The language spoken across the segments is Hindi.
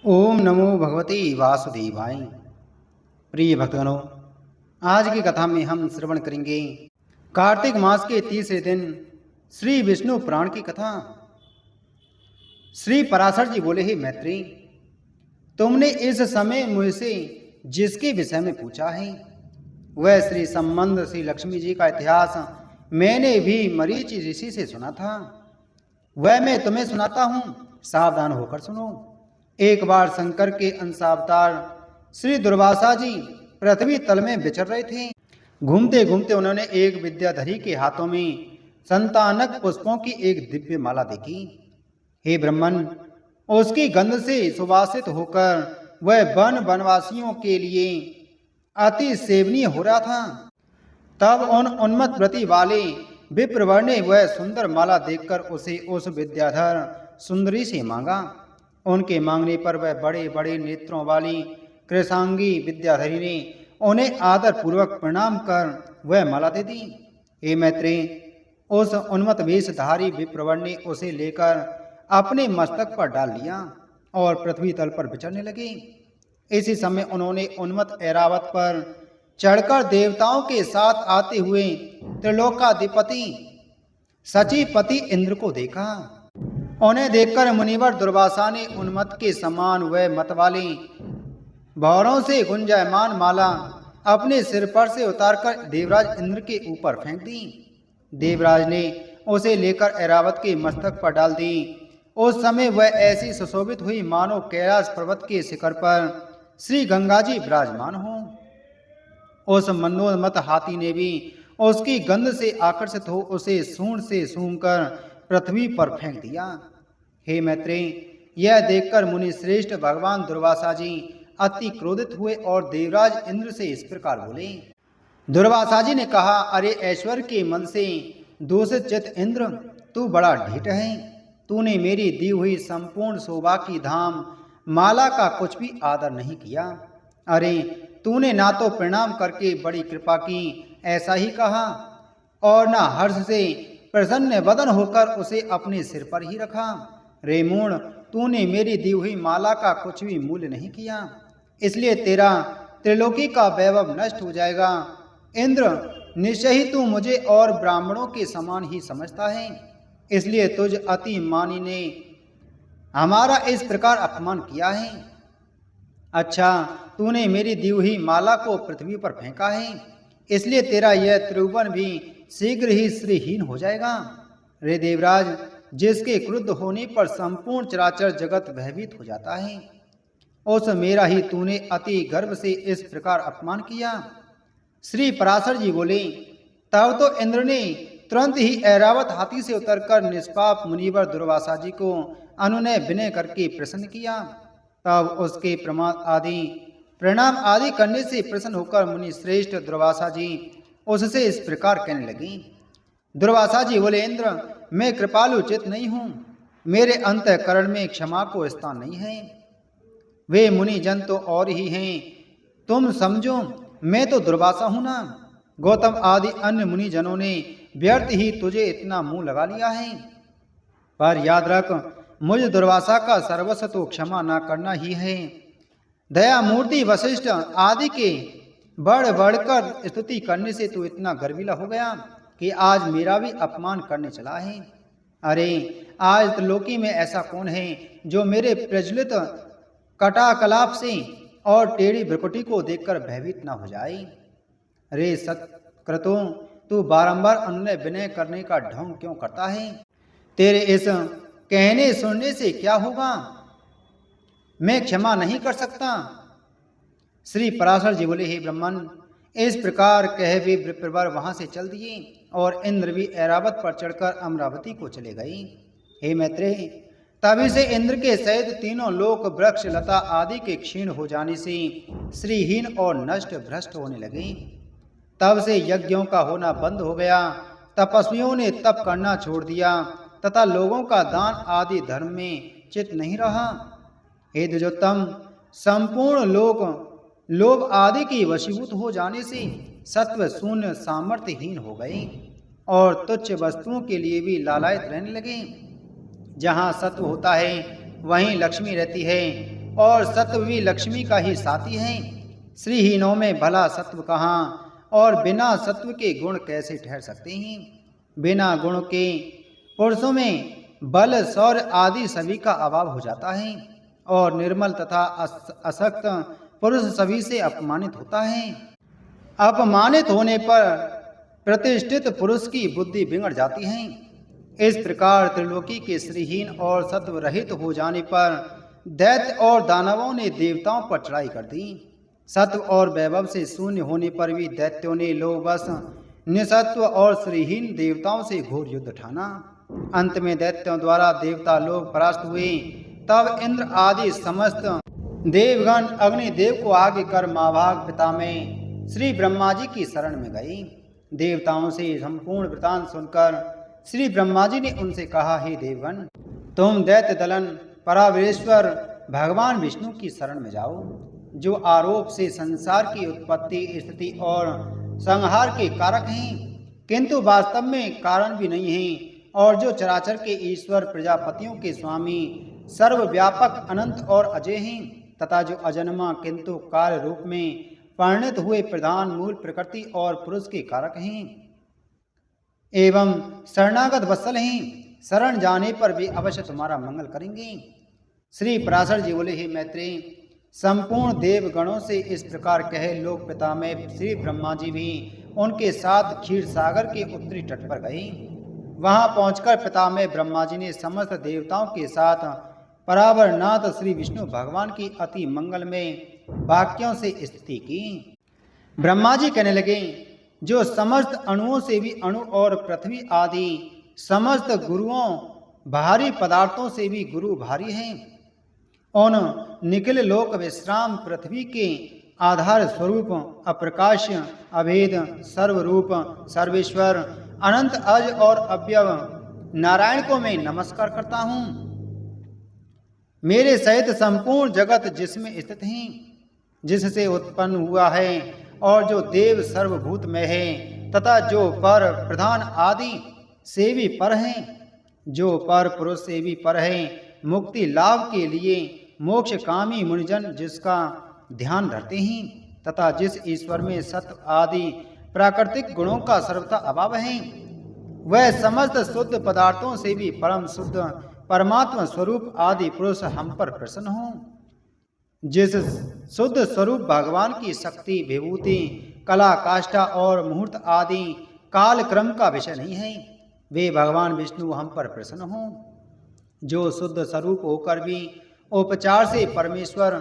ओम नमो भगवते वासुदेवाय। प्रिय भक्तगणों, आज की कथा में हम श्रवण करेंगे कार्तिक मास के तीसरे दिन श्री विष्णु पुराण की कथा। श्री पराशर जी बोले, हे मैत्री, तुमने इस समय मुझसे जिसके विषय में पूछा है वह श्री संबंध श्री लक्ष्मी जी का इतिहास मैंने भी मरीचि ऋषि से सुना था। वह मैं तुम्हें सुनाता हूँ, सावधान होकर सुनो। एक बार शंकर के अंशावतार श्री दुर्वासा जी पृथ्वी तल में विचर रहे थे। घूमते घूमते उन्होंने एक विद्याधरी के हाथों में संतानक पुष्पों की एक दिव्य माला देखी। हे ब्रह्मन, उसकी गंध से सुवासित होकर वह वनवासियों के लिए अति सेवनीय हो रहा था। तब उन उन्मत्त व्रति वाले विप्रवर ने वह सुंदर माला देखकर उसे उस विद्याधर सुंदरी से मांगा। उनके मांगने पर वह बड़े बड़े नेत्रों वाली कृशांगी विद्याधरी ने उन्हें आदर पूर्वक प्रणाम कर वह माला दे दी। हे मैत्री, उस उन्मत्त वेशधारी विप्रवर ने उसे लेकर अपने मस्तक पर डाल लिया और पृथ्वी तल पर विचरने लगे। इसी समय उन्होंने उन्मत्त ऐरावत पर चढ़कर देवताओं के साथ आते हुए त्रिलोकाधिपति सचिपति इंद्र को देखा। उन्हें देखकर मुनिवर दुर्वासा ने उन्मत्त के समान वह मत वाले भौरों से गुंजायमान माला अपने सिर पर से उतारकर देवराज इंद्र के ऊपर फेंक दी। देवराज ने उसे लेकर ऐरावत के मस्तक पर डाल दी। उस समय वह ऐसी सुशोभित हुई मानो कैलाश पर्वत के शिखर पर श्री गंगा जी विराजमान हो। उस मनोन्मत्त हाथी ने भी उसकी गंध से आकर्षित हो उसे सूंड से सूंघकर पृथ्वी पर फेंक दिया। हे मैत्री, यह देखकर मुनि श्रेष्ठ भगवान दुर्वासा जी अति क्रोधित हुए और देवराज इंद्र से इस प्रकार बोले। दुर्वासा जी ने कहा, अरे ऐश्वर्य के मन से दूषित चित इंद्र, तू बड़ा ढीठ है। तूने मेरी दी हुई संपूर्ण शोभा की धाम माला का कुछ भी आदर नहीं किया। अरे, तूने ना तो प्रणाम करके बड़ी कृपा की ऐसा ही कहा और ना हर्ष से प्रसन्न वदन होकर उसे अपने सिर पर ही रखा। रे मूढ़, तूने मेरी दी हुई माला का कुछ भी मूल्य नहीं किया, इसलिए तेरा त्रिलोकी का वैभव नष्ट हो जाएगा। इंद्र, निश्चय ही तू मुझे और ब्राह्मणों के समान ही समझता है, इसलिए तुझ अति मानी ने हमारा इस प्रकार अपमान किया है। अच्छा, तूने मेरी दी हुई माला को पृथ्वी पर फेंका है, इसलिए तेरा यह त्रिभुवन भी शीघ्र ही श्रीहीन हो जाएगा। रे देवराज, जिसके क्रुद्ध होने पर संपूर्ण चराचर जगत भयभीत हो जाता है, उस मेरा ही तूने अति गर्व से इस प्रकार अपमान किया। श्री पराशर जी बोले, तब तो इंद्र ने तुरंत ही ऐरावत हाथी से उतरकर निष्पाप मुनिवर दुर्वासा जी को अनुनय विनय करके प्रसन्न किया। तब उसके प्रणाम आदि करने से प्रसन्न होकर मुनि श्रेष्ठ दुर्वासा जी उससे इस प्रकार कहने लगे। दुर्वासा जी बोले, इंद्र, मैं कृपालु चित नहीं हूँ, मेरे अंतःकरण में क्षमा को स्थान नहीं है। वे मुनि जन तो और ही हैं, तुम समझो, मैं तो दुर्वासा हूँ ना। गौतम आदि अन्य मुनि जनों ने व्यर्थ ही तुझे इतना मुंह लगा लिया है, पर याद रख, मुझ दुर्वासा का सर्वस्व तो क्षमा ना करना ही है। दया मूर्ति वशिष्ठ आदि के बढ़ बढ़कर स्तुति करने से तू इतना गर्विला हो गया कि आज मेरा भी अपमान करने चला है। अरे, आज त्रिलोकी में ऐसा कौन है जो मेरे प्रज्वलित कटाकलाप से और टेढ़ी भ्रुकुटी को देखकर भयभीत न हो जाए। रे सत्कृतों, तू बारंबार अनुनय विनय करने का ढोंग क्यों करता है? तेरे इस कहने सुनने से क्या होगा? मैं क्षमा नहीं कर सकता। श्री पराशर जी बोले, हे ब्रह्मन, इस प्रकार कहे वे विप्रवर वहां से चल दिए और इंद्र भी ऐरावत पर चढ़कर अमरावती को चले गए। हे मैत्रेय, तभी से इंद्र के सहित तीनों लोक वृक्ष लता आदि के क्षीण हो जाने से श्रीहीन और नष्ट भ्रष्ट होने लगे। तब से यज्ञों का होना बंद हो गया, तपस्वियों ने तप करना छोड़ दिया तथा लोगों का दान आदि धर्म में चित नहीं रहा। हे द्विजोत्तम, संपूर्ण लोभ आदि की वशीभूत हो जाने से सत्व शून्य सामर्थ्यहीन हो गए और तुच्छ वस्तुओं के लिए भी लालायित रहने लगे। जहाँ सत्व होता है वहीं लक्ष्मी रहती है, और सत्व भी लक्ष्मी का ही साथी है। श्रीहीनों में भला सत्व कहाँ, और बिना सत्व के गुण कैसे ठहर सकते हैं। बिना गुण के पुरुषों में बल शौर्य आदि सभी का अभाव हो जाता है, और निर्मल तथा असक्त पुरुष सभी से अपमानित होता है। अपमानित होने पर प्रतिष्ठित पुरुष की बुद्धि बिगड़ जाती है। इस प्रकार त्रिलोकी के श्रीहीन और सत्व रहित हो जाने पर दैत्य और दानवों ने देवताओं पर चढ़ाई कर दी। सत्व और वैभव से शून्य होने पर भी दैत्यों ने लोभवश निसत्व और श्रीहीन देवताओं से घोर युद्ध ठाना। अंत में दैत्यों द्वारा देवता लोग परास्त हुए। तब इंद्र आदि समस्त देवगण अग्निदेव को आगे कर महाभाग पिता में श्री ब्रह्मा जी की शरण में गए। देवताओं से संपूर्ण वृतांत सुनकर श्री ब्रह्मा जी ने उनसे कहा, हे देवगण, तुम दैत्य दलन परावरेश्वर भगवान विष्णु की शरण में जाओ, जो आरोप से संसार की उत्पत्ति स्थिति और संहार के कारक हैं, किंतु वास्तव में कारण भी नहीं हैं, और जो चराचर के ईश्वर प्रजापतियों के स्वामी सर्वव्यापक अनंत और अजय हैं, तथा जो अजन्मा किंतु कार्य रूप में परिणत हुए प्रधान मूल प्रकृति और पुरुष के कारक हैं, एवं शरणागत वत्सल हैं। शरण जाने पर वे अवश्य तुम्हारा मंगल करेंगे। श्री पराशर जी बोले, हे मैत्रेय, संपूर्ण देवगणों से इस प्रकार कहे लोक पिता में श्री ब्रह्मा जी भी उनके साथ क्षीर सागर के उत्तरी तट पर गए। वहां पहुंचकर पितामह ब्रह्मा जी ने समस्त देवताओं के साथ परावरनाथ श्री विष्णु भगवान की अति मंगलमय वाक्यों से स्तुति की। ब्रह्मा जी कहने लगे, जो समस्त अणुओं से भी अणु और पृथ्वी आदि समस्त गुरुओं भारी पदार्थों से भी गुरु भारी हैं, उन निखिल लोक विश्राम पृथ्वी के आधार स्वरूप अप्रकाश्य अभेद सर्वरूप सर्वेश्वर अनंत अज और अव्यव नारायण को मैं नमस्कार करता हूँ। मेरे सहित संपूर्ण जगत जिसमें स्थित हैं, जिससे उत्पन्न हुआ है, और जो देव सर्वभूत में है, तथा जो पर प्रधान आदि से भी पर हैं, जो पर पुरुष से भी पर है, मुक्ति लाभ के लिए मोक्ष कामी मुनिजन जिसका ध्यान धरते हैं, तथा जिस ईश्वर में सत्व आदि प्राकृतिक गुणों का सर्वथा अभाव है, वह समस्त शुद्ध पदार्थों से भी परम शुद्ध परमात्मा स्वरूप आदि पुरुष हम पर प्रसन्न हो। जिस शुद्ध स्वरूप भगवान की शक्ति विभूति कला काष्ठा और मुहूर्त आदि काल क्रम का विषय नहीं है, वे भगवान विष्णु हम पर प्रसन्न हो। जो शुद्ध स्वरूप होकर भी उपचार से परमेश्वर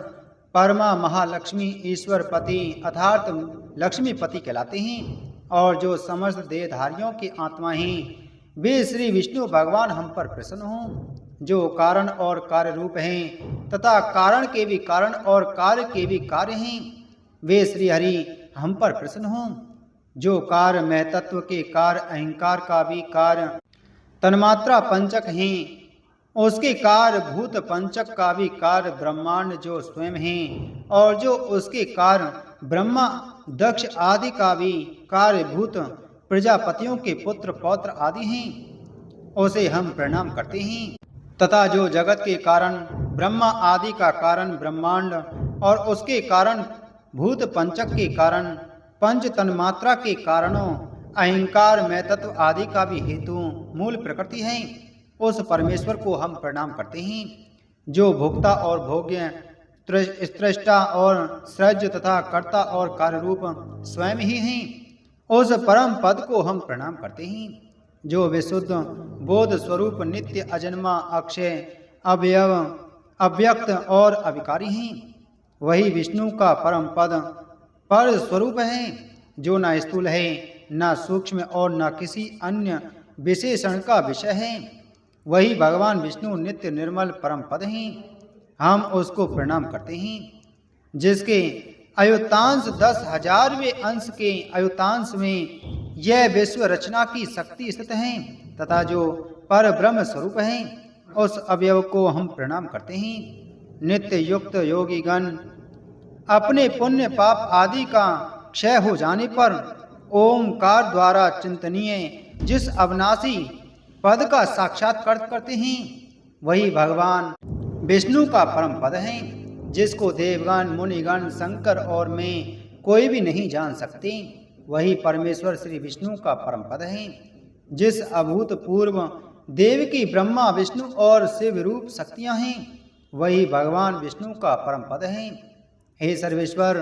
परमा महालक्ष्मी ईश्वर पति अर्थात लक्ष्मीपति कहलाते हैं, और जो समस्त देहधारियों की आत्मा हैं, वे श्री विष्णु भगवान हम पर प्रसन्न हों। जो कारण और कार्य रूप हैं, तथा कारण के भी कारण और कार्य के भी कार्य हैं, वे श्री हरि हम पर प्रसन्न हों। जो कार्य महतत्व के कार्य अहंकार का भी कार्य तन्मात्रा पंचक हैं, उसके कार्य भूत पंचक का भी कार्य ब्रह्मांड जो स्वयं हैं, और जो उसके कार्य ब्रह्मा दक्ष आदि का भी कार्य भूत प्रजापतियों के पुत्र पौत्र आदि हैं, उसे हम प्रणाम करते हैं। तथा जो जगत के कारण ब्रह्मा आदि का कारण ब्रह्मांड और उसके कारण भूत पंचक के कारण पंच तन्मात्रा के कारणों अहंकार महतत्व आदि का भी हेतु मूल प्रकृति है, उस परमेश्वर को हम प्रणाम करते हैं। जो भोक्ता और भोग्य स्रष्टा और सृज तथा कर्ता और कार्य रूप स्वयं ही हैं, उस परम पद को हम प्रणाम करते हैं। जो विशुद्ध बोध स्वरूप नित्य अजन्मा अक्षय अवयव अव्यक्त और अविकारी हैं, वही विष्णु का परम पद पर स्वरूप है, जो न स्थूल है न सूक्ष्म और न किसी अन्य विशेषण का विषय है। वही भगवान विष्णु नित्य निर्मल परम पद हैं, हम उसको प्रणाम करते हैं। जिसके अयुतांश 10,000वें अंश के अयुतांश में यह विश्व रचना की शक्ति स्थित है, तथा जो पर ब्रह्म स्वरूप है, उस अवयव को हम प्रणाम करते हैं। नित्य युक्त योगी गण अपने पुण्य पाप आदि का क्षय हो जाने पर ओमकार द्वारा चिंतनीय जिस अविनाशी पद का साक्षात्कार करते हैं, वही भगवान विष्णु का परम पद है। जिसको देवगण, मुनिगण, शंकर और मैं कोई भी नहीं जान सकते, वही परमेश्वर श्री विष्णु का परम पद है। जिस अभूतपूर्व देव की ब्रह्मा, विष्णु और शिव रूप शक्तियां हैं, वही भगवान विष्णु का परम पद है। हे सर्वेश्वर,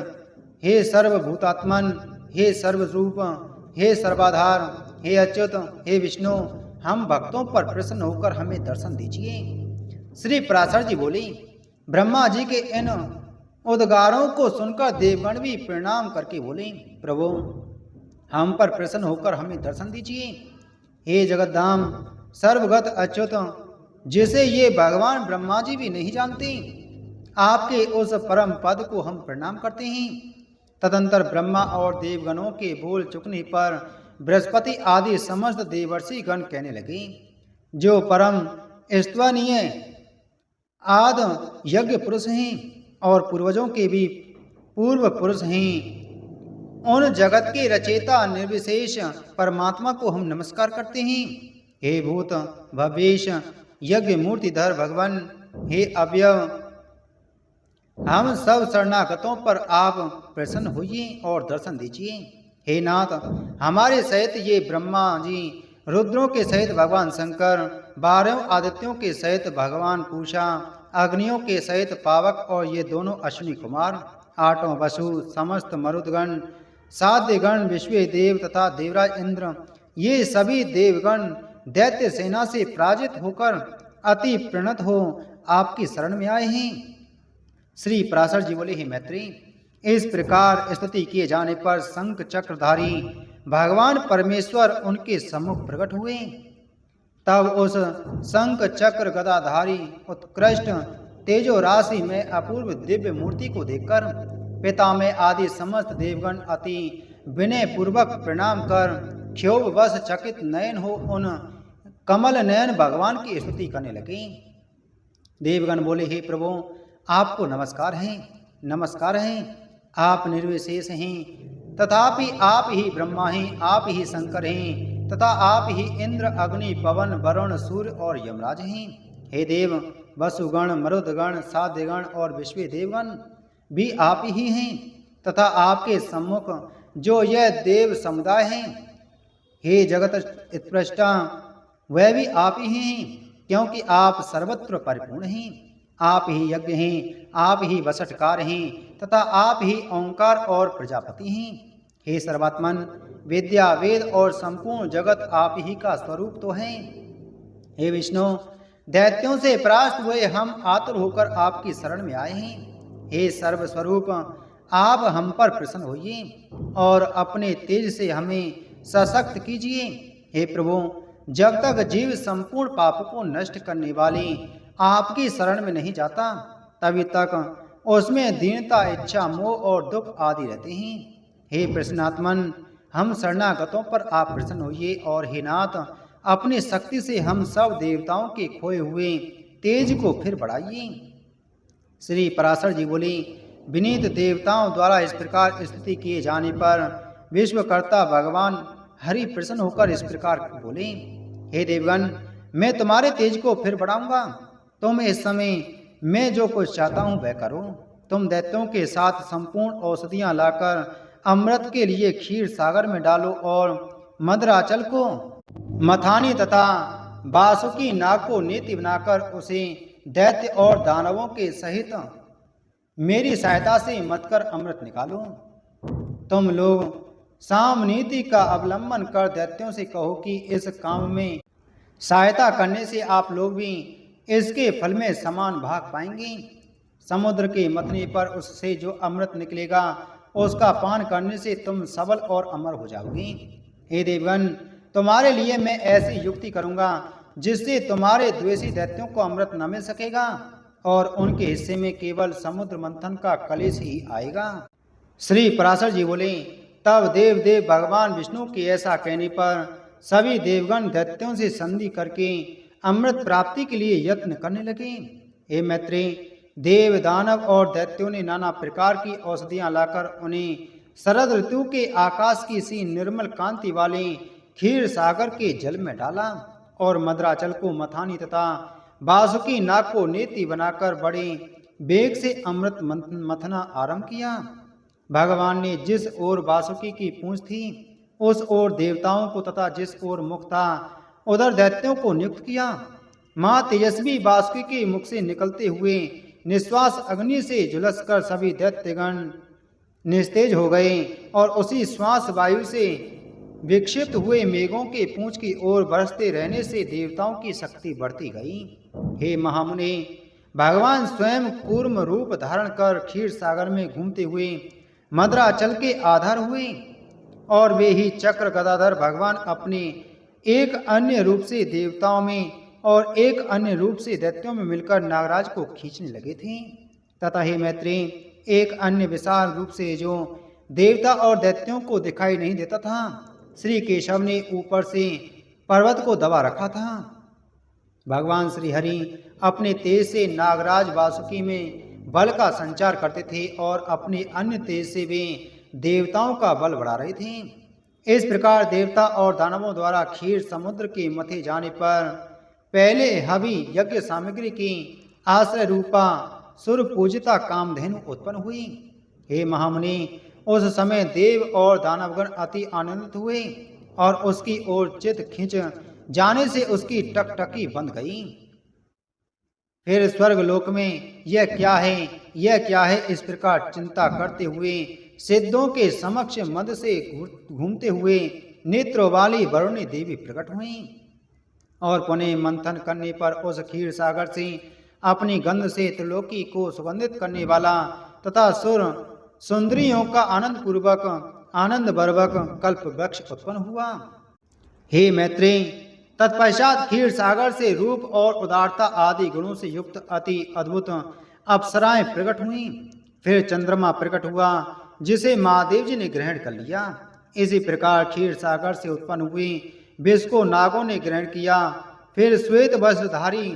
हे सर्वभूतात्मन, हे सर्वरूप, हे सर्वाधार, हे अच्युत, हे विष्णु, हम भक्तों पर प्रसन्न होकर हमें दर्शन दीजिए। श्री पराशर जी बोली, ब्रह्मा जी के इन उद्गारों को सुनकर देवगण भी प्रणाम करके बोले, प्रभु हम पर प्रसन्न होकर हमें दर्शन दीजिए। हे जगतधाम सर्वगत अच्युत, जिसे ये भगवान ब्रह्मा जी भी नहीं जानते, आपके उस परम पद को हम प्रणाम करते हैं। तदंतर ब्रह्मा और देवगणों के बोल चुकने पर बृहस्पति आदि समस्त देवर्षि गण कहने लगे, जो परम स्तवनीय आद यज्ञ पुरुष हैं और पूर्वजों के भी पूर्व पुरुष हैं, उन जगत के रचेता निर्विशेष परमात्मा को हम नमस्कार करते हैं। हे भूत भवेश यज्ञ मूर्तिधर भगवान, हे अवयव, हम सब शरणागतों पर आप प्रसन्न होइए और दर्शन दीजिए। हे नाथ, हमारे सहित ये ब्रह्मा जी, रुद्रों के सहित भगवान शंकर, 12 आदित्यों के सहित भगवान पूषा, अग्नियों के सहित पावक और ये दोनों अश्विनी कुमार, 8 वसु, समस्त मरुदगण, साध्यगण, विश्व देव तथा देवराज इंद्र, ये सभी देवगण दैत्य सेना से पराजित होकर अति प्रणत हो आपकी शरण में आए हैं। श्री पराशर जी बोले, हे मैत्री, इस प्रकार स्तुति किए जाने पर शंख चक्रधारी भगवान परमेश्वर उनके सम्मुख प्रकट हुए। तब उस शंख चक्र गदाधारी उत्कृष्ट तेजो राशि में अपूर्व दिव्य मूर्ति को देखकर पिता में आदि समस्त देवगण अति विनय पूर्वक प्रणाम कर क्षोभ वश चकित नयन हो उन कमल नयन भगवान की स्तुति करने लगे। देवगण बोले, हे प्रभु, आपको नमस्कार है, नमस्कार है। आप निर्विशेष हैं, तथापि आप ही ब्रह्मा हैं, आप ही शंकर हैं, तथा आप ही इंद्र, अग्नि, पवन, वरुण, सूर्य और यमराज हैं। हे देव, वसुगण, मरुदगण, साध्यगण और विश्व देवगण भी आप ही हैं, तथा आपके सम्मुख जो यह देव समुदाय हैं, हे जगत स्पृष्टा, वह भी आप ही हैं, क्योंकि आप सर्वत्र परिपूर्ण हैं। आप ही यज्ञ हैं, आप ही वसटकार हैं, तथा आप ही ओंकार और प्रजापति हैं। हे सर्वात्मन, विद्या, वेद और संपूर्ण जगत आप ही का स्वरूप तो है। हे विष्णु, दैत्यों से परास्त हुए हम आतुर होकर आपकी शरण में आए हैं। हे सर्वस्वरूप, आप हम पर प्रसन्न होइए और अपने तेज से हमें सशक्त कीजिए। हे प्रभु, जब तक जीव संपूर्ण पापों को नष्ट करने वाले आपकी शरण में नहीं जाता, तभी तक उसमें दीनता, इच्छा, मोह और दुख आदि रहते हैं। हे प्रसन्नात्मन, हम शरणागतों पर आप प्रसन्न होइए और हे नाथ, अपनी शक्ति से हम सब देवताओं के खोए हुए तेज को फिर बढ़ाइए। श्री पराशर जी बोले, विनीत देवताओं द्वारा इस प्रकार स्तुति किए जाने पर विश्वकर्ता भगवान हरि प्रसन्न होकर इस प्रकार बोले, हे देवगण, मैं तुम्हारे तेज को फिर बढ़ाऊंगा। तुम इस समय मैं जो कुछ चाहता हूँ वह करो। तुम दैत्यों के साथ संपूर्ण औषधियाँ लाकर अमृत के लिए क्षीर सागर में डालो और मदराचल को मथानी तथा बासुकी नाग को नीति बनाकर उसे दैत्य और दानवों के सहित मेरी सहायता से मतकर अमृत निकालो। तुम लोग साम नीति का अवलंबन कर दैत्यों से कहो कि इस काम में सहायता करने से आप लोग भी इसके फल में समान भाग पाएंगे। समुद्र के मथने पर उससे जो अमृत निकलेगा उसका पान करने से तुम सबल और अमर हो जाओगे। हे देवगण, तुम्हारे लिए मैं ऐसी युक्ति करूंगा जिससे तुम्हारे द्वेषी दैत्यों को अमृत न मिल सकेगा और उनके हिस्से में केवल समुद्र मंथन का कलेश ही आएगा। श्री पराशर जी बोले, तब देव भगवान विष्णु के ऐसा कहने पर सभी देवगण दैत्यों से संधि करके अमृत प्राप्ति के लिए यत्न करने लगे। हे मैत्री, देव, दानव और दैत्यों ने नाना प्रकार की औषधियां लाकर उन्हें शरद ऋतु के आकाश की सी निर्मल कांति वाले क्षीर सागर के जल में डाला और मदराचल को मथानी तथा बासुकी नाग को नेति बनाकर बड़े वेग से अमृत मथना आरंभ किया। भगवान ने जिस ओर वासुकी की पूंछ थी उस ओर देवताओं को तथा जिस ओर मुख था उधर दैत्यों को नियुक्त किया। मां तेजस्वी वासुकी के मुख से निकलते हुए निश्वास अग्नि से झुलसकर सभी दैत्यगण निस्तेज हो गए और उसी श्वास वायु से विक्षिप्त हुए मेघों के पूंछ की ओर बरसते रहने से देवताओं की शक्ति बढ़ती गई। हे महामुनि, भगवान स्वयं कूर्म रूप धारण कर क्षीर सागर में घूमते हुए मद्राचल के आधार हुए और वे ही चक्र गदाधर भगवान अपने एक अन्य रूप से देवताओं में और एक अन्य रूप से दैत्यों में मिलकर नागराज को खींचने लगे थे। तथा हे मैत्री, एक अन्य विशाल रूप से जो देवता और दैत्यों को दिखाई नहीं देता था, श्री केशव ने ऊपर से पर्वत को दबा रखा था। भगवान श्री हरि अपने तेज से नागराज वासुकी में बल का संचार करते थे और अपने अन्य तेज से वे देवताओं का बल बढ़ा रहे थे। इस प्रकार देवता और दानवों द्वारा क्षीर समुद्र के मथे जाने पर पहले हवि यज्ञ सामग्री की आश्रय रूपा सुर पूजिता कामधेनु उत्पन्न हुई। हे महामुनि, उस समय देव और दानवगण अति आनंदित हुए और उसकी ओर चित खींच जाने से उसकी टकटकी बंद गई। फिर स्वर्गलोक में यह क्या है, यह क्या है, इस प्रकार चिंता करते हुए सिद्धों के समक्ष मद से घूमते हुए नेत्रों वाली वरुणी देवी प्रकट हुई और पुनः मंथन करने पर उस क्षीर सागर से अपनी गंध से त्रिलोकी को सुगंधित करने वाला तथा सुर सुंदरियों का आनंद पूर्वक आनंद बर्वक कल्प वृक्ष उत्पन्न हुआ। हे मैत्री, तत्पश्चात क्षीर सागर से रूप और उदारता आदि गुणों से युक्त अति अद्भुत अप्सराएं प्रकट हुई। फिर चंद्रमा प्रकट हुआ जिसे महादेव जी ने ग्रहण कर लिया। इसी प्रकार क्षीर सागर से उत्पन्न हुई विष को नागों ने ग्रहण किया। फिर श्वेत वस्त्रधारी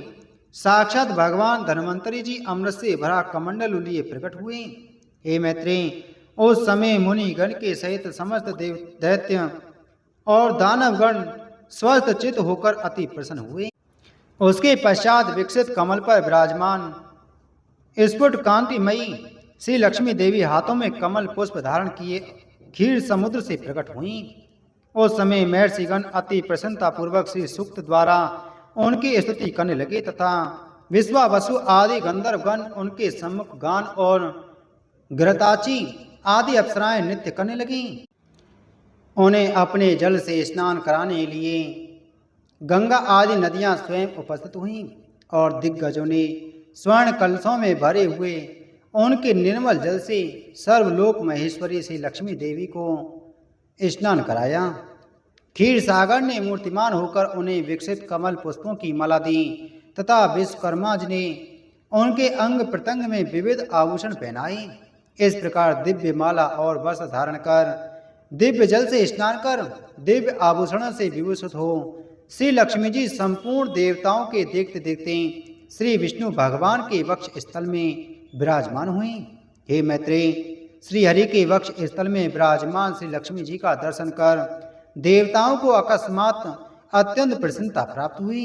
साक्षात भगवान धन्वंतरी जी अमृत से भरा कमंडल लिए प्रकट हुए। हे मैत्री, उस समय मुनिगण के सहित समस्त देव दैत्य और दानवगण स्वस्थ चित होकर अति प्रसन्न हुए। उसके पश्चात विकसित कमल पर विराजमान स्फुट कांतिमयी श्री लक्ष्मी देवी हाथों में कमल पुष्प धारण किए क्षीर समुद्र से प्रकट हुई। उस समय महर्षिगण अति प्रसन्नता पूर्वक श्री सूक्त द्वारा उनकी स्तुति करने लगे तथा विश्वावसु आदि गंधर्वगण उनके सम्मुख गान और घृताची आदि अप्सराएं नृत्य करने लगी। उन्हें अपने जल से स्नान कराने लिए गंगा आदि नदियां स्वयं उपस्थित हुईं और दिग्गजों ने स्वर्ण कलशों में भरे हुए उनके निर्मल जल से सर्वलोक महेश्वरी श्री लक्ष्मी देवी को स्नान कराया। क्षीर सागर ने मूर्तिमान होकर उन्हें विकसित कमल पुष्पों की माला दी तथा विश्वकर्मा जी ने उनके अंग प्रत्यंग में विविध आभूषण पहनाए। इस प्रकार दिव्य माला और वस्त्र धारण कर दिव्य जल से स्नान कर दिव्य आभूषणों से विभूषित हो श्री लक्ष्मी जी संपूर्ण देवताओं के देखते देखते श्री विष्णु भगवान के वक्ष स्थल में विराजमान हुई। हे मैत्रेय, श्री हरि के वक्ष स्थल में विराजमान श्री लक्ष्मी जी का दर्शन कर देवताओं को अकस्मात अत्यंत प्रसन्नता प्राप्त हुई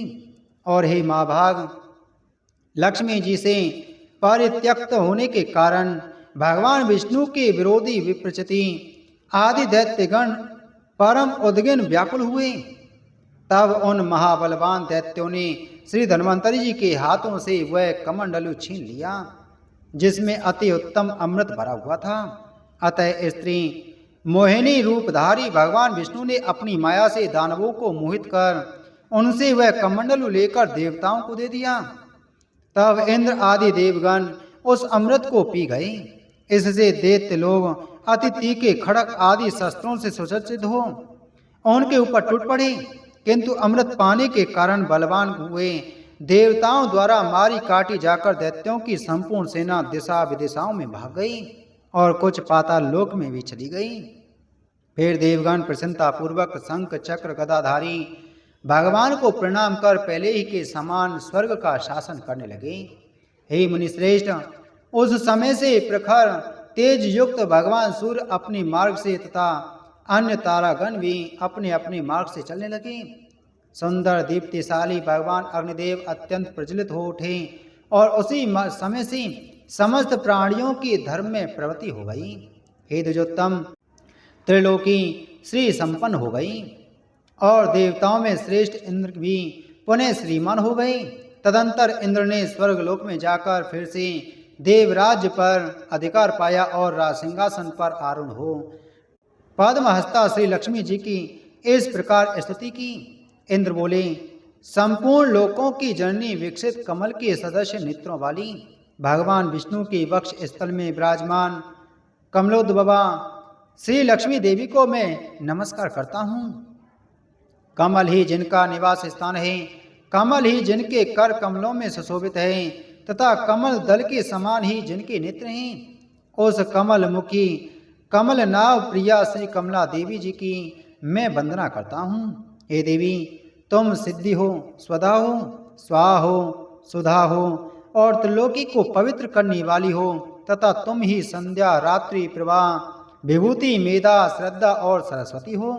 और हे महाभाग, लक्ष्मी जी से परित्यक्त होने के कारण भगवान विष्णु के विरोधी विप्रचिति आदि दैत्यगण परम उद्गिन व्याकुल हुए। तब उन महाबलवान दैत्यों ने श्री धन्वंतरी जी के हाथों से वह कमंडलु छीन लिया जिसमें अति उत्तम अमृत भरा हुआ था। अतः स्त्री मोहिनी रूपधारी भगवान विष्णु ने अपनी माया से दानवों को मोहित कर उनसे वह कमंडलु लेकर देवताओं को दे दिया। तब इंद्र आदि देवगण उस अमृत को पी गए। इससे दैत्य लोग अति तीखे खड़क आदि शस्त्रों से सुसज्जित हो उनके ऊपर टूट पड़े, किंतु अमृत पाने के कारण बलवान हुए देवताओं द्वारा मारी काटी जाकर दैत्यों की संपूर्ण सेना दिशा विदिशाओं में भाग गई और कुछ पाताल लोक में भी चली गई। फिर देवगण प्रसन्नता पूर्वक शंख चक्र गदाधारी भगवान को प्रणाम कर पहले ही के समान स्वर्ग का शासन करने लगे। हे मुनिश्रेष्ठ, उस समय से प्रखर तेज युक्त भगवान सूर्य अपने मार्ग से तथा अन्य तारागण भी अपने अपने मार्ग से चलने लगे। सुंदर दीप्तिशाली भगवान अग्निदेव अत्यंत प्रज्वलित हो उठे और उसी समय से समस्त प्राणियों की धर्म में प्रवृत्ति हो गई। हे द्विजोत्तम, त्रिलोकी श्री संपन्न हो गई और देवताओं में श्रेष्ठ इंद्र भी पुनः श्रीमान हो गए। तदंतर इंद्र ने स्वर्गलोक में जाकर फिर से देवराज्य पर अधिकार पाया और राज सिंहासन पर आरूढ़ हो पद्महस्ता श्री लक्ष्मी जी की इस प्रकार स्तुति की। इंद्र बोले, संपूर्ण लोकों की जननी विकसित कमल के सदस्य नेत्रों वाली भगवान विष्णु के वक्ष स्थल में विराजमान कमलोद्भवा श्री लक्ष्मी देवी को मैं नमस्कार करता हूँ। कमल ही जिनका निवास स्थान है, कमल ही जिनके कर कमलों में सुशोभित है तथा कमल दल के समान ही जिनके नेत्र हैं, उस कमल मुखी कमल नाव प्रिया श्री कमला देवी जी की मैं वंदना करता हूँ। हे देवी, तुम सिद्धि हो, स्वधा हो, स्वाहा हो, सुधा हो और त्रिलोकी को पवित्र करने वाली हो तथा तुम ही संध्या, रात्रि, प्रभा, विभूति, मेधा, श्रद्धा और सरस्वती हो।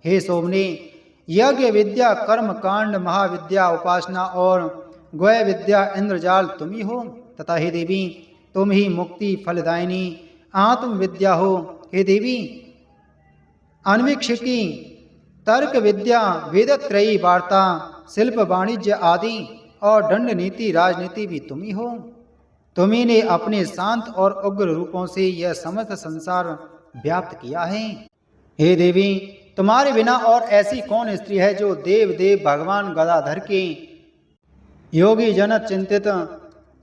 हे सोमने, यज्ञ विद्या, कर्म कांड, महाविद्या, उपासना और गुह्य विद्या, इंद्रजाल तुम ही हो तथा हे देवी, तुम ही मुक्ति फलदायिनी आत्म विद्या हो। हे देवी, अन्वीक्षिकी, तर्क विद्या, वेदत्रयी वार्ता, शिल्प, वाणिज्य आदि और दंड नीति, राजनीति भी तुम ही हो। तुम्ही ने अपने शांत और उग्र रूपों से यह समस्त संसार व्याप्त किया है। हे देवी, तुम्हारे बिना और ऐसी कौन स्त्री है जो देव देव भगवान गदाधर के योगी जन चिंतित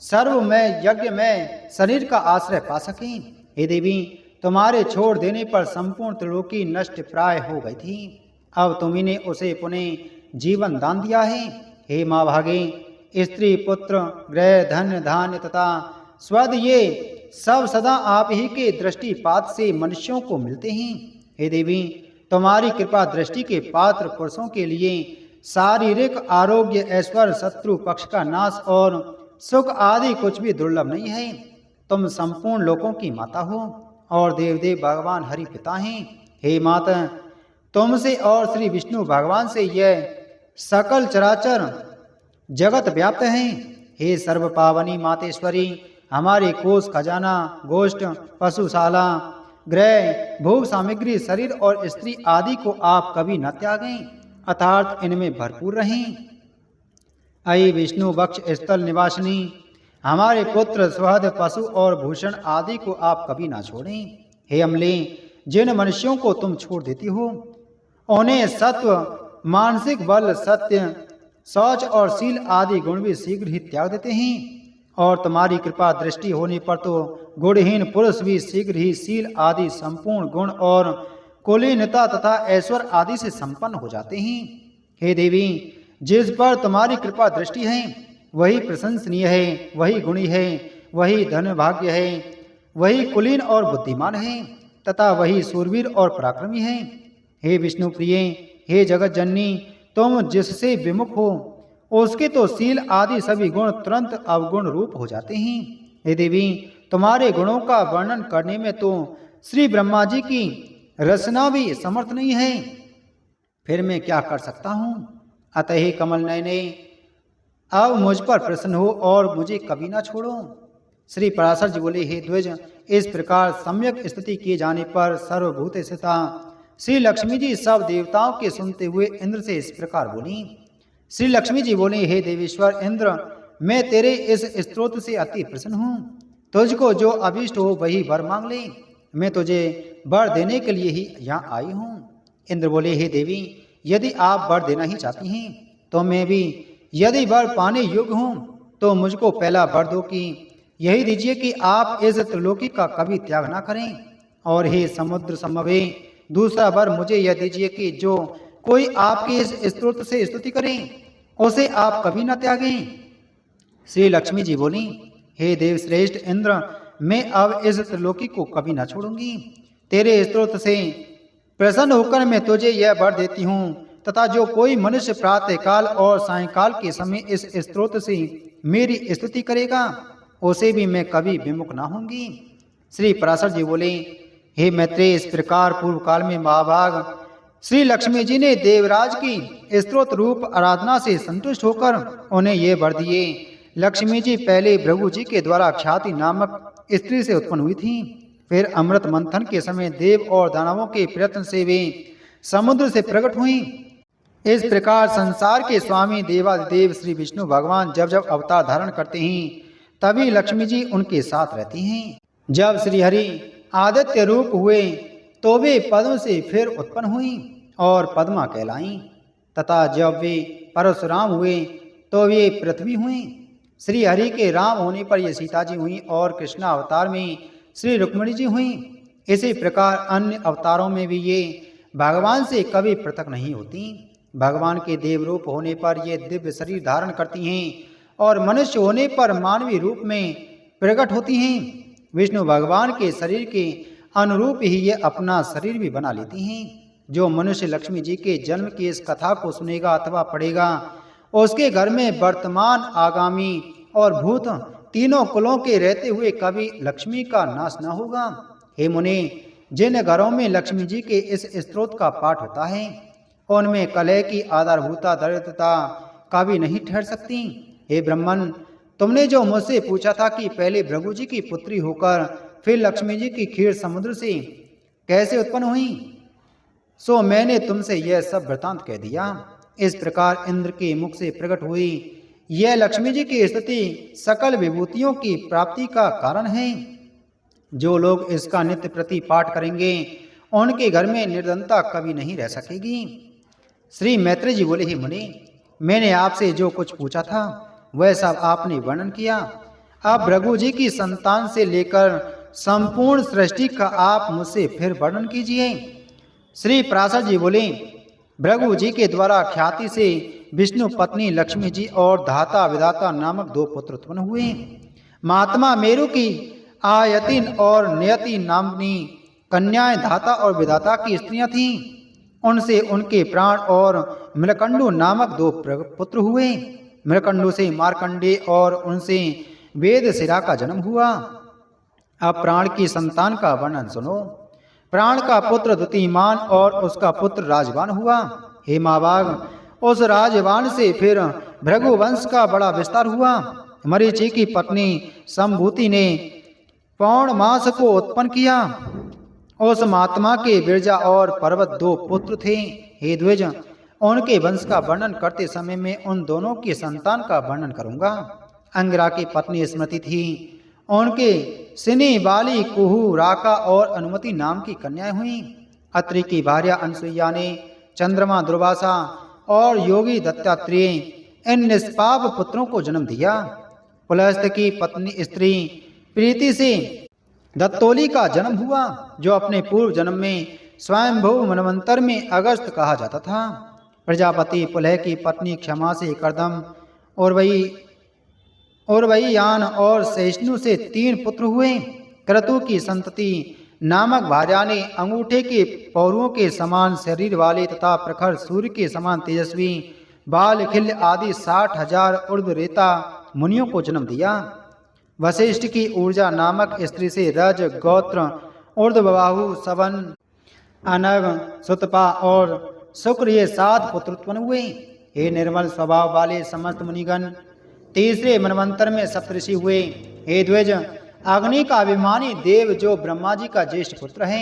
सर्व में यज्ञ में शरीर का आश्रय पा सके। हे देवी, तुम्हारे छोड़ देने पर संपूर्ण त्रिलोकी नष्ट प्राय हो गई थी, अब तुम्ही ने उसे पुनः जीवन दान दिया है। हे माँ भागे, स्त्री, पुत्र, गृह, धन, धान्य तथा स्वद ये सब सदा आप ही के दृष्टिपात से मनुष्यों को मिलते हैं। हे देवी, तुम्हारी कृपा दृष्टि के पात्र पुरुषों के लिए शारीरिक आरोग्य, ऐश्वर्य, शत्रु पक्ष का नाश और सुख आदि कुछ भी दुर्लभ नहीं है। तुम संपूर्ण लोकों की माता हो और देवदेव भगवान हरि पिता हैं। हे माता, तुमसे और श्री विष्णु भगवान से यह सकल चराचर जगत व्याप्त है। हे सर्व पावनी मातेश्वरी, हमारे कोष, खजाना, गोष्ठ, पशुशाला, गृह, भोग सामग्री, शरीर और स्त्री आदि को आप कभी न त्यागें, अर्थात इनमें भरपूर रहें। अयि विष्णु वक्ष स्थल निवासिनी, हमारे पुत्र, स्वहद, पशु और भूषण आदि को आप कभी ना छोड़ें। हे अमले, जिन मनुष्यों को तुम छोड़ देती हो उन्हें सत्व, मानसिक बल, सत्य, शौच और शील आदि गुण भी शीघ्र ही त्याग देते हैं और तुम्हारी कृपा दृष्टि होने पर तो गुणहीन पुरुष भी शीघ्र ही शील आदि संपूर्ण गुण और कुलीनता तथा ऐश्वर्य आदि से संपन्न हो जाते हैं। हे देवी, जिस पर तुम्हारी कृपा दृष्टि है वही प्रशंसनीय है, वही गुणी है, वही धन भाग्य है, वही कुलीन और बुद्धिमान है तथा वही सूरवीर और पराक्रमी है। हे विष्णु प्रिय, हे जगत जननी, तुम जिससे विमुख हो उसके तो शील आदि सभी गुण तुरंत अवगुण रूप हो जाते हैं। हे देवी, तुम्हारे गुणों का वर्णन करने में तो श्री ब्रह्मा जी की रचना भी समर्थ नहीं है, फिर मैं क्या कर सकता हूँ। अतः कमल नयने, अब मुझ पर प्रसन्न हो और मुझे कभी ना छोड़ो। श्री पराशर जी बोले, हे द्विज, इस प्रकार सम्यक स्तुति किए जाने पर सर्वभूत स्थिता श्री लक्ष्मी जी सब देवताओं के सुनते हुए इंद्र से इस प्रकार बोली। श्री लक्ष्मी जी बोले, हे देवेश्वर इंद्र, मैं तेरे इस स्तोत्र से अति प्रसन्न हूँ। तुझको जो अभिष्ट हो वही वर मांग ले, मैं तुझे वर देने के लिए ही यहाँ आई हूँ। इंद्र बोले, हे देवी, यदि आप वर देना ही चाहती हैं तो मैं भी यदि वर पाने योग्य हूँ तो मुझको पहला वर दो कि यही दीजिए कि आप इस त्रिलोकी का कभी त्याग ना करें, और हे समुद्र समवे, दूसरा वर मुझे यह दीजिए कि जो कोई आपके इस स्तोत्र से स्तुति करें उसे आप कभी न त्यागें। श्री लक्ष्मी जी बोली, हे देव श्रेष्ठ इंद्र, मैं अब इस त्रिलोकी को कभी न छोड़ूंगी। तेरे स्तोत्र से प्रसन्न होकर मैं तुझे यह वर देती हूँ तथा जो कोई मनुष्य प्रातः काल और सायंकाल के समय इस स्तोत्र से मेरी स्तुति करेगा उसे भी मैं कभी विमुख न होंगी। श्री पराशर जी बोले, हे मैत्रेय, इस प्रकार पूर्व काल में महाभाग श्री लक्ष्मी जी ने देवराज की स्तोत्र रूप आराधना से संतुष्ट होकर उन्हें ये वर दिए। लक्ष्मी जी पहले भृगु जी के द्वारा ख्याति नामक स्त्री से उत्पन्न हुई थी। फिर अमृत मंथन के समय देव और दानवों के प्रयत्न से वे समुद्र से प्रकट हुई। इस प्रकार संसार के स्वामी देवादिदेव श्री विष्णु भगवान जब जब अवतार धारण करते हैं तभी लक्ष्मी जी उनके साथ रहती हैं। जब श्री हरि आदित्य रूप हुए तो वे पद्म से फिर उत्पन्न हुई और पद्मा कहलाईं, तथा जब वे परशुराम हुए तो वे पृथ्वी हुई। श्री हरि के राम होने पर ये सीता जी हुई और कृष्णा अवतार में श्री रुक्मिणी जी हुई। इसी प्रकार अन्य अवतारों में भी ये भगवान से कभी पृथक नहीं होती। भगवान के देव रूप होने पर ये दिव्य शरीर धारण करती हैं और मनुष्य होने पर मानवीय रूप में प्रकट होती हैं। विष्णु भगवान के शरीर के अनुरूप ही ये अपना शरीर भी बना लेती हैं। जो मनुष्य लक्ष्मी जी के जन्म की इस कथा को सुनेगा अथवा पढ़ेगा उसके घर में वर्तमान, आगामी और भूत तीनों कुलों के रहते हुए कभी लक्ष्मी का नाश न होगा। हे मुने, जिन घरों में लक्ष्मी जी के इस स्तोत्र का पाठ होता है उनमें कलह की आधारभूता दरिद्रता कभी नहीं ठहर सकती। हे ब्राह्मण, तुमने जो मुझसे पूछा था कि पहले भृगु जी की पुत्री होकर फिर लक्ष्मी जी की क्षीर समुद्र से कैसे उत्पन्न हुई, सो मैंने तुमसे यह सब वृतांत कह दिया। इस प्रकार इंद्र के मुख से प्रकट हुई यह लक्ष्मी जी की स्तुति सकल विभूतियों की प्राप्ति का कारण है। जो लोग इसका नित्य प्रति पाठ करेंगे उनके घर में निर्धनता कभी नहीं रह सकेगी। श्री मैत्री जी बोले, ही मुनि, मैंने आपसे जो कुछ पूछा था वह सब आपने वर्णन किया। अब भृगु जी की संतान से लेकर संपूर्ण सृष्टि का आप मुझसे फिर वर्णन कीजिए। श्री पराशर जी बोले, भृगु जी के द्वारा ख्याति से विष्णु पत्नी लक्ष्मी जी और धाता विधाता नामक दो पुत्र उत्पन्न हुए। महात्मा मेरु की आयतिन और नियति नामनी कन्याएं धाता और विधाता की स्त्रियां थीं। उनसे उनके प्राण और मृकंडु नामक दो पुत्र हुए। मृकंडु से मार्कंडे और उनसे वेद शिरा का जन्म हुआ। अब प्राण की संतान का वर्णन सुनो। प्राण का पुत्र द्युतिमान और उसका पुत्र राजवान हुआ। हे महाभाग, उस राजवान से फिर भृगु वंश का बड़ा विस्तार हुआ। मरीचि की पत्नी संभूति ने पौण मास को उत्पन्न किया। उस महात्मा के बिरजा और पर्वत दो पुत्र थे। हे द्विज, उनके वंश का वर्णन करते समय मैं उन दोनों की संतान का वर्णन करूंगा। अंगिरा की पत्नी स्मृति थी। उनके सिनी, बाली, कुहू, राका और अनुमति नाम की कन्याएं हुईं। अत्रि की भार्या अनसुईया ने चंद्रमा, दुर्वासा और योगी दत्तात्रेय इन निष्पाप पुत्रों को जन्म दिया। पुलस्त्य की पत्नी स्त्री प्रीति से दत्तोली का जन्म हुआ, जो अपने पूर्व जन्म में स्वयंभू मनवंतर में अगस्त कहा जाता था। प्रजापति पुलह की पत्नी क्षमा से कर्दम, उर्वयीयान और सहिष्णु से 3 पुत्र हुए। क्रतु की संतति नामक भार्या ने अंगूठे के पौरुओं के समान शरीर वाले तथा प्रखर सूर्य के समान तेजस्वी बाल, खिल्य आदि 60,000 ऊर्ध्वरेता मुनियों को जन्म दिया। वशिष्ठ की ऊर्जा नामक स्त्री से रज, गोत्र, ऊर्ध्वबाहु, सवन, अनग, सुतपा और शुक्र ये 7 पुत्र उत्पन्न हुए। हे निर्मल स्वभाव वाले समस्त मुनिगण, तीसरे मनवंतर में सप्तऋषि हुए। हे द्विज, अग्नि का अभिमानी देव जो ब्रह्मा जी का ज्येष्ठ पुत्र है,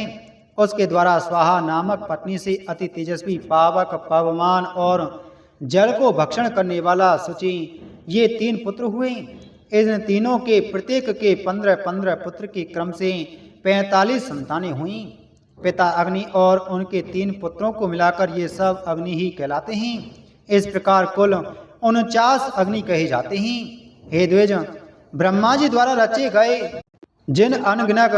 उसके द्वारा स्वाहा नामक पत्नी से अति तेजस्वी पावक, पवमान और जल को भक्षण करने वाला शुचि ये 3 पुत्र हुए। इन तीनों के प्रत्येक के 15-15 पुत्र के क्रम से 45 संतानें हुईं। पिता अग्नि और उनके 3 पुत्रों को मिलाकर ये सब अग्नि ही कहलाते हैं। इस प्रकार कुल 49 अग्नि कहे जाते हैं। हे द्विज, ब्रह्मा जी द्वारा रचे गए जिन अनगिनत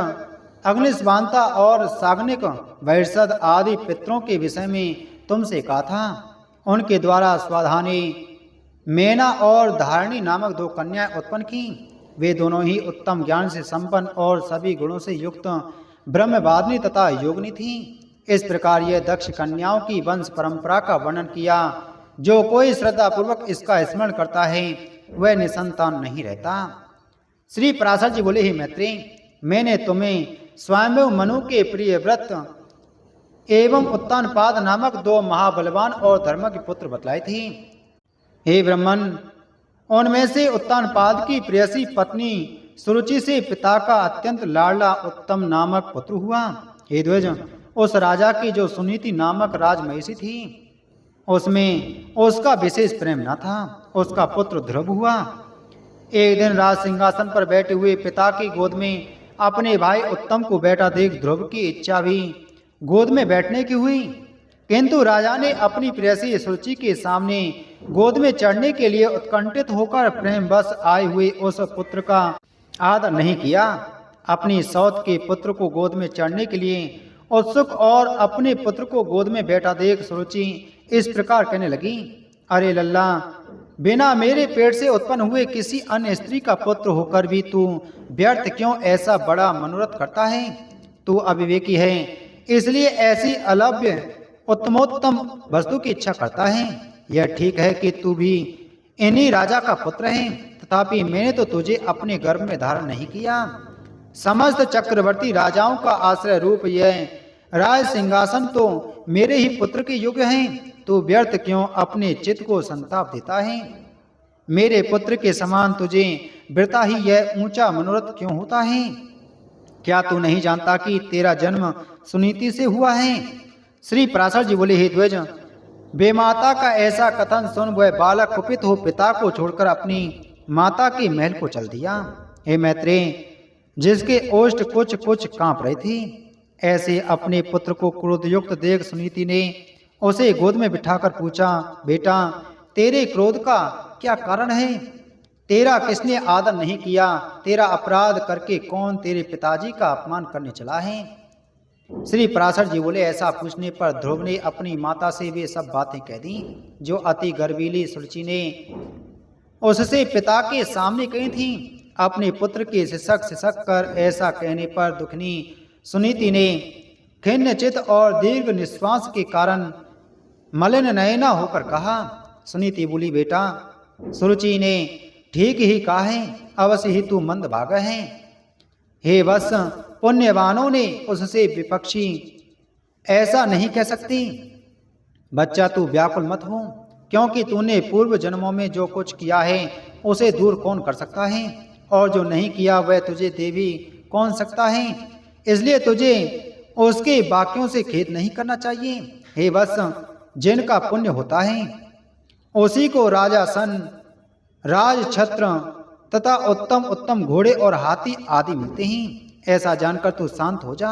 अग्निस्वांता और साग्निक, वैरसद आदि पितरों के विषय में तुमसे कहा था, उनके द्वारा स्वाधानी, मेना और धारणी नामक 2 कन्याएं उत्पन्न की। वे दोनों ही उत्तम ज्ञान से संपन्न और सभी गुणों से युक्त ब्रह्मवादिनी तथा योगिनी थीं। इस प्रकार यह दक्ष कन्याओं की वंश परंपरा का वर्णन किया। जो कोई श्रद्धा पूर्वक इसका स्मरण करता है वह निसंतान नहीं रहता। श्री पराशर जी बोले, ही मैत्री, मैंने तुम्हें स्वयंभू मनु के प्रिय व्रत एवं उत्तानपाद नामक 2 महाबलवान और धर्म के पुत्र बतलाए थे। हे ब्राह्मण, उनमें से उत्तानपाद की प्रेयसी पत्नी सुरुचि से पिता का अत्यंत लाडला उत्तम नामक पुत्र हुआ। हे ध्वज, उस राजा की जो सुनीति नामक राजमहिषी थी, उसमें उसका विशेष प्रेम न था। उसका पुत्र ध्रुव हुआ। एक दिन राज सिंहासन पर बैठे हुए पिता की गोद में अपने भाई उत्तम को बैठा देख ध्रुव की इच्छा भी गोद में बैठने की हुई, किंतु राजा ने अपनी प्रेयसी सुरुचि के सामने गोद में चढ़ने के लिए उत्कंठित होकर प्रेम बस आए हुए उस पुत्र का आदर नहीं किया। अपनी सौत के पुत्र को गोद में चढ़ने के लिए उत्सुक और अपने पुत्र को गोद में बैठा देख सुरुचि इस प्रकार कहने लगी, अरे लल्ला, बिना मेरे पेट से उत्पन्न हुए किसी अन्य स्त्री का पुत्र होकर भी तू व्यर्थ क्यों ऐसा बड़ा मनोरथ करता है? तू अविवेकी है, इसलिए ऐसी अलभ्य उत्तमोत्तम वस्तु की इच्छा करता है। यह ठीक है कि तू भी इन्हीं राजा का पुत्र है, तथापि मैंने तो तुझे अपने गर्भ में धारण नहीं किया। समस्त चक्रवर्ती राजाओं का आश्रय रूप यह राज सिंहासन तो मेरे ही पुत्र के योग्य है। तू व्यर्थ क्यों अपने चित्त को संताप देता है? मेरे पुत्र के समान तुझे वृथा ही यह ऊंचा मनोरथ क्यों होता है? क्या तू नहीं जानता कि तेरा जन्म सुनीति से हुआ है? श्री पराशर जी बोले, हे ध्वज, बेमाता का ऐसा कथन सुन वह बालक कुपित हो पिता को छोड़कर अपनी माता के महल को चल दिया। हे मैत्रेय, जिसके ओष्ठ कुछ कुछ कांप रहे थे, ऐसे अपने पुत्र को क्रोधयुक्त देख सुनीति ने उसे गोद में बिठाकर पूछा, बेटा, तेरे क्रोध का क्या कारण है? तेरा किसने आदर नहीं किया? तेरा अपराध करके कौन तेरे पिताजी का अपमान करने चला है? श्री पराशर जी बोले, ऐसा पूछने पर ध्रुव ने अपनी माता से वे सब बातें कह दी जो अति गर्वीली सुरुचि ने उससे पिता के सामने कही थी। अपने पुत्र के सिसक कर ऐसा कहने पर दुखनी सुनीति ने खिन्न चित्त और दीर्घ निश्वास के कारण मलिन नयना होकर कहा। सुनीति बोली, बेटा, सुरुचि ने ठीक ही कहा है, अवश्य ही तू मंदभागा है। हे वत्स, पुण्यवानों ने उससे विपक्षी ऐसा नहीं कह सकती। बच्चा, तू व्याकुल मत हो, क्योंकि तूने पूर्व जन्मों में जो कुछ किया है उसे दूर कौन कर सकता है, और जो नहीं किया वह तुझे दे भी कौन सकता है। इसलिए तुझे उसके वाक्यों से खेद नहीं करना चाहिए। हे वत्स, जिनका पुण्य होता है उसी को राजासन, राज छत्र तथा उत्तम उत्तम घोड़े और हाथी आदि मिलते हैं। ऐसा जानकर तू शांत हो जा।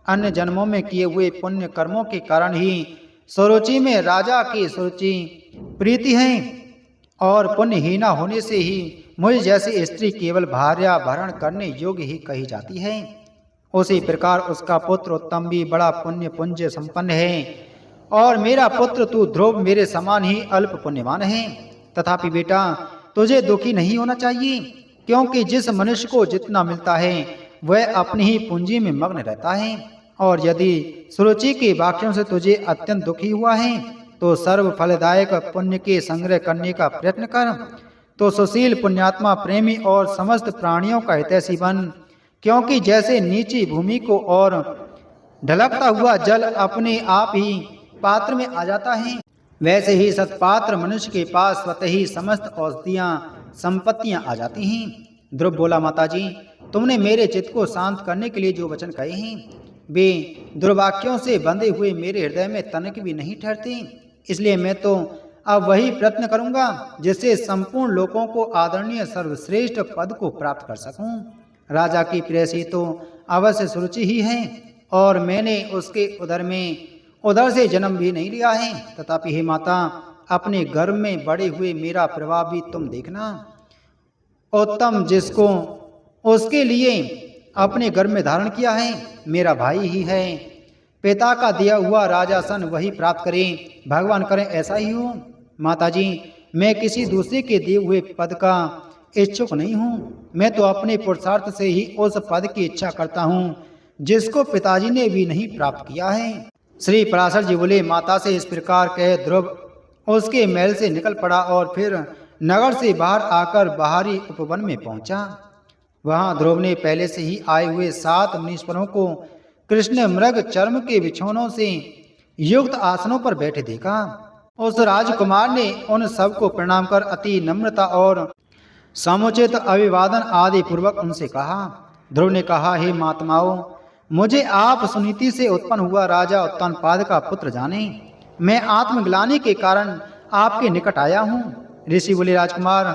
अन्य जन्मों में किए हुए पुण्य कर्मों के कारण ही सुरुचि में राजा की सुरुचि प्रीति है, और पुण्यहीना होने से ही मुझ जैसी स्त्री केवल भार्या भरण करने योग्य ही कही जाती है। उसी प्रकार उसका पुत्र उत्तम भी बड़ा पुण्य पुंज संपन्न है, और मेरा पुत्र तू ध्रुव मेरे समान ही अल्प पुण्यवान है। तथापि बेटा, तुझे दुखी नहीं होना चाहिए, क्योंकि जिस मनुष्य को जितना मिलता है वह अपनी ही पूंजी में मग्न रहता है। और यदि सुरुचि के वाक्यों से तुझे अत्यंत दुखी हुआ है तो सर्व फलदायक पुण्य के संग्रह करने का प्रयत्न कर। तो सुशील, पुण्यात्मा, प्रेमी और समस्त प्राणियों का हितैषी बन, क्योंकि जैसे नीची भूमि को और ढलकता हुआ जल अपने आप ही पात्र में आ जाता है, वैसे ही सत्पात्र मनुष्य के पास स्वतः ही समस्त औषधियां संपत्तियां आ जाती हैं। ध्रुव बोला, माताजी, तुमने मेरे चित्त को शांत करने के लिए जो वचन कहे हैं वे दुर्वाक्यों से बंधे हुए मेरे हृदय में तनक भी नहीं ठहरते। इसलिए मैं तो अब वही प्रयत्न करूंगा जिससे संपूर्ण लोगों को आदरणीय सर्वश्रेष्ठ पद को प्राप्त कर सकूं। राजा की प्रेयसी तो अवश्य सुरुचि ही है, और मैंने उसके उदर से जन्म भी नहीं लिया है। तथापि हे माता, अपने गर्भ में बड़े हुए मेरा प्रभाव भी तुम देखना। उत्तम जिसको उसके लिए अपने गर्भ में धारण किया है मेरा भाई ही है। पिता का दिया हुआ राजासन वही प्राप्त करे, भगवान करें ऐसा ही हो। माताजी, मैं किसी दूसरे के दिए हुए पद का इच्छुक नहीं हूँ। मैं तो अपने पुरुषार्थ से ही उस पद की इच्छा करता हूँ जिसको पिताजी ने भी नहीं प्राप्त किया है। श्री पराशर जी बोले, माता से इस प्रकार कह ध्रुव उसके महल से निकल पड़ा और फिर नगर से बाहर आकर बाहरी उपवन में पहुंचा। वहां ध्रुव ने पहले से ही आए हुए 7 मुनीश्वरों को कृष्ण मृग चर्म के बिछौनों से युक्त आसनों पर बैठे देखा। उस राजकुमार ने उन सबको प्रणाम कर अति नम्रता और समुचित अभिवादन आदि पूर्वक उनसे कहा। ध्रुव ने कहा, हे महात्माओं, मुझे आप सुनीति से उत्पन्न हुआ राजा उत्तानपाद का पुत्र जाने। मैं आत्मग्लानि के कारण आपके निकट आया हूँ। ऋषि बोले, राजकुमार,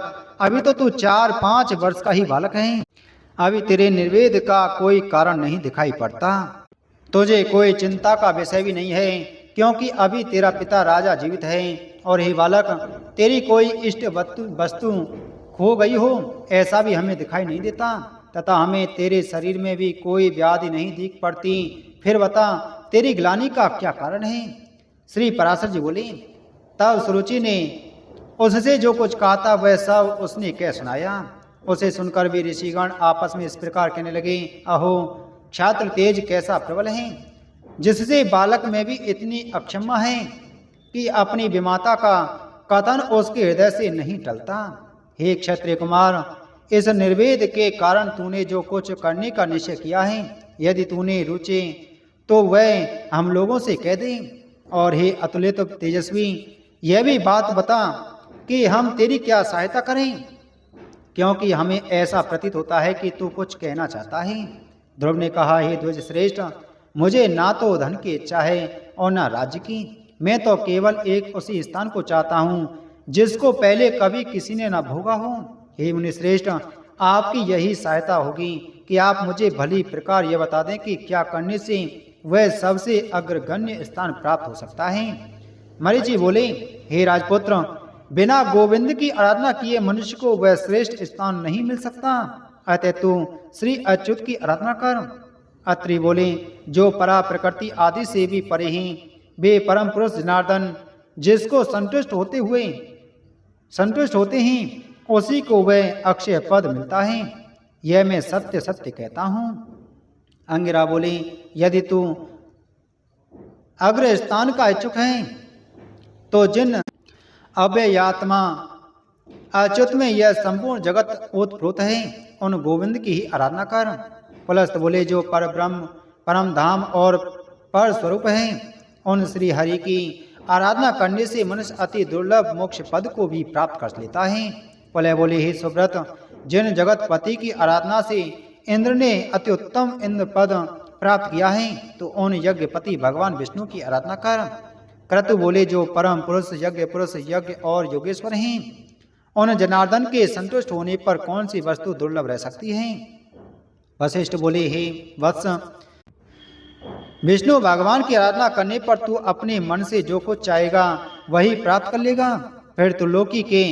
अभी तो तू 4-5 वर्ष का ही बालक है। अभी तेरे निर्वेद का कोई कारण नहीं दिखाई पड़ता। तुझे कोई चिंता का विषय भी नहीं है, क्योंकि अभी तेरा पिता राजा जीवित है। और हे बालक, तेरी कोई इष्ट वस्तु खो गई हो ऐसा भी हमें दिखाई नहीं देता, तथा हमें तेरे शरीर में भी कोई व्याधि नहीं दिख पड़ती। फिर बता, तेरी ग्लानि का क्या कारण है? श्री पराशर जी बोले, तब सुरुचि ने उससे जो कुछ कहा था वह सब उसने कह सुनाया। उसे सुनकर भी ऋषिगण आपस में इस प्रकार कहने लगे, अहो, क्षात्र तेज कैसा प्रबल है, जिससे बालक में भी इतनी अक्षमा है कि अपनी विमाता का कथन उसके हृदय से नहीं टलता। हे क्षत्रिय कुमार, इस निर्वेद के कारण तूने जो कुछ करने का निश्चय किया है, यदि तूने रुचि तो वह हम लोगों से कह दे। और हे अतुलित तेजस्वी, यह भी बात बता कि हम तेरी क्या सहायता करें, क्योंकि हमें ऐसा प्रतीत होता है कि तू कुछ कहना चाहता है। ध्रुव ने कहा, हे ध्वज श्रेष्ठ, मुझे ना तो धन की इच्छा है और ना राज्य की। मैं तो केवल एक उसी स्थान को चाहता हूँ जिसको पहले कभी किसी ने न भोगा हो। हे मुनि श्रेष्ठ, आपकी यही सहायता होगी कि आप मुझे भली प्रकार यह बता दें कि क्या करने से वह सबसे अग्रगण्य स्थान प्राप्त हो सकता है। मरीचि बोले, हे राजपुत्र, बिना गोविंद की आराधना किए मनुष्य को वह श्रेष्ठ स्थान नहीं मिल सकता। अतः तू श्री अच्युत की आराधना कर। अत्रि बोले, जो परा प्रकृति आदि से भी परे हैं, वे परम पुरुष जनार्दन जिसको संतुष्ट होते हैं उसी को वह अक्षय पद मिलता है। यह मैं सत्य सत्य कहता हूँ। अंगिरा बोले, यदि तू अग्र स्थान का इच्छुक है तो जिन अव्ययात्मा अच्युत में यह संपूर्ण जगत ओतप्रोत है, उन गोविंद की ही आराधना कर। पुलस्त बोले, जो पर ब्रह्म परम धाम और पर स्वरूप है, उन श्री हरि की आराधना करने से मनुष्य अति दुर्लभ मोक्ष पद को भी प्राप्त कर लेता है। पुलह बोले, हे सुव्रत, जिन जगतपति की आराधना से इंद्र ने अति उत्तम इंद्र पद प्राप्त किया है, तो उन यज्ञपति भगवान विष्णु की आराधना कर। क्रतु बोले, जो परम पुरुष यज्ञ पुरुष यज्ञ और योगेश्वर हैं, उन जनार्दन के संतुष्ट होने पर कौन सी वस्तु दुर्लभ रह सकती है। वशिष्ठ बोले, हे वत्स, विष्णु भगवान की आराधना करने पर तू अपने मन से जो कुछ चाहेगा वही प्राप्त कर लेगा। फिर तू लोकी के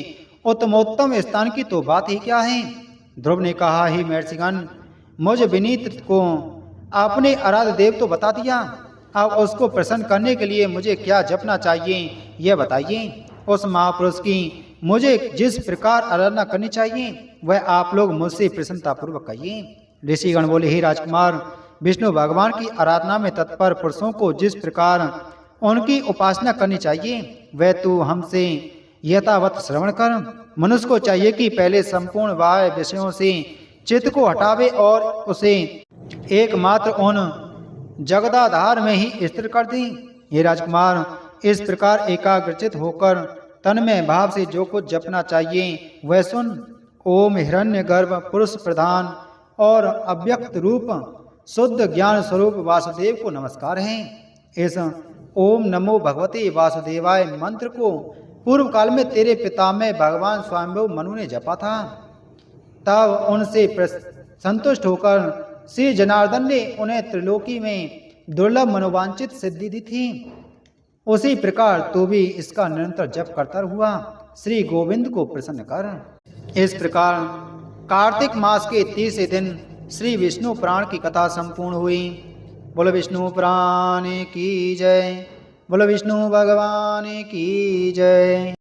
उत्तमोत्तम स्थान की तो बात ही क्या है। ध्रुव ने कहा, हे महर्षिगण, मुझ विनीत को आपने आराध्य देव तो बता दिया, अब उसको प्रसन्न करने के लिए मुझे क्या जपना चाहिए यह बताइए। उस महापुरुष की मुझे जिस प्रकार आराधना करनी चाहिए वह आप लोग मुझसे प्रसन्नतापूर्वक कहिए। ऋषिगण बोले, हे राजकुमार, विष्णु भगवान की आराधना में तत्पर पुरुषों को जिस प्रकार उनकी उपासना करनी चाहिए वह तू हमसे यथावत श्रवण कर। मनुष्य को चाहिए कि पहले संपूर्ण बाह्य विषयों से चित्त को हटावे और उसे एकमात्र उन जगदाधार में ही स्थिर कर दे। हे राजकुमार, इस प्रकार एकाग्रचित होकर तन्मय भाव से जो कुछ जपना चाहिए वह सुन। ओम हिरण्यगर्भ पुरुष प्रधान और अव्यक्त रूप शुद्ध ज्ञान स्वरूप वासुदेव को नमस्कार है। इस ओम नमो भगवते वासुदेवाय मंत्र को पूर्व काल में तेरे पितामह भगवान स्वयंभू मनु ने जपा था। तब उनसे संतुष्ट होकर श्री जनार्दन ने उन्हें त्रिलोकी में दुर्लभ मनोवांछित सिद्धि दी थी। उसी प्रकार तू भी इसका निरंतर जप करता हुआ श्री गोविंद को प्रसन्न कर। इस प्रकार कार्तिक मास के 30 दिन श्री विष्णु पुराण की कथा संपूर्ण हुई। बोलो विष्णु पुराण की जय। बोलो विष्णु भगवान की जय।